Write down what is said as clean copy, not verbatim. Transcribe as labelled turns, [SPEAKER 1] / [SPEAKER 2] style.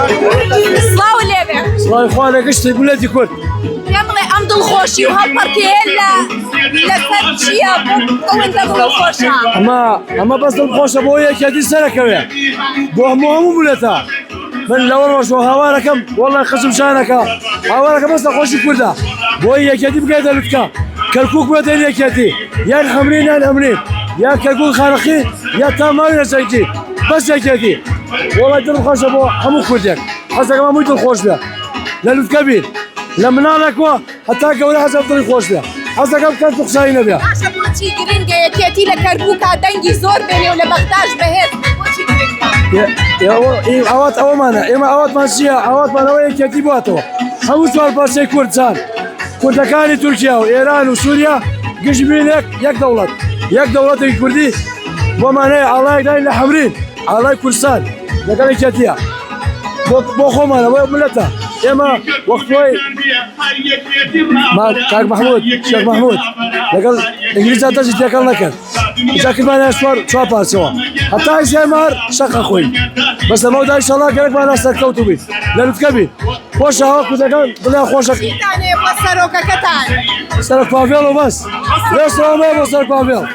[SPEAKER 1] سڵاو لێبێ
[SPEAKER 2] سڵاوی خوا لەگەشتی گولەتی کورد
[SPEAKER 1] پێم بڵێ ئەم دڵخۆشی و هەڵپەرکێ لەسەر چییە ئەوەندە دڵخۆشە
[SPEAKER 2] ئەمە بەس دڵخۆشە بۆ یەکێتی سەرەکەوێ بۆ هەموو بولێتە من لەوە ڕۆژۆ هاوارەکەم وەڵای خەشم شانەکە هاوارەکە بەس لە خۆشی کووردە بۆی یەکێتی بگەیتە لوتکە کەرکووک بێتە یەکێتی یان هەمرین یان ئەمرین یا کەرکووک خانەخی یا تاماوی نەسەیتی بەس یەکێتی وەڵای دڵخۆشە بۆ هەموو کوردێک حەزەکەم هەمووی دڵخۆش بێ لە لوتکە بین لە مناڵێکەوە هەتا گەورە حەزەکەم دڵی خۆش بێ حەزەکەم کەس قسایی نەبێ
[SPEAKER 1] باشە بۆچی گرنگە یەکێتی لە کەرکووکا دەنگی زۆر بێنێ و لە بەغداش بەهێز بۆچی گرنگە
[SPEAKER 2] ئەوات ئەوەمانە ئێمە ئەواتمان چییە ئەواتمانەوە یەکێتی بواتەوە هەموو چوار پارچەی کوردستان کوردەکانی تورکیا و ئێران و سووریا گشت بینێک یەک دەوڵەتێکی کوردی بۆمانەیە ئاڵایەک داین لە حەمرین ئاڵای کوردستان لەگەڵ یەکێتیە بۆ خۆمانە بۆ ملەتە ئێمە وەختۆی کاک مەحموود شێخ مەحموود لەگەڵ ئینگلیزا دەستی تێکەڵ نەکرد جا کردمانیان چوار پارچەوە هەتا ئیسێمار شەقە خۆی بەس لەمەوەدا ئینشەڵا گەرەکمانە سەرکەوتوو بیت لە لوتکە بیت خۆشە هەوا کوردەکان دڵیان خۆشە
[SPEAKER 1] چیتانێ بۆ سەرۆکەکەتان
[SPEAKER 2] سەرک پاڤێڵ و بەس لێ سڵامەیە بۆ سەرک پاڤێڵ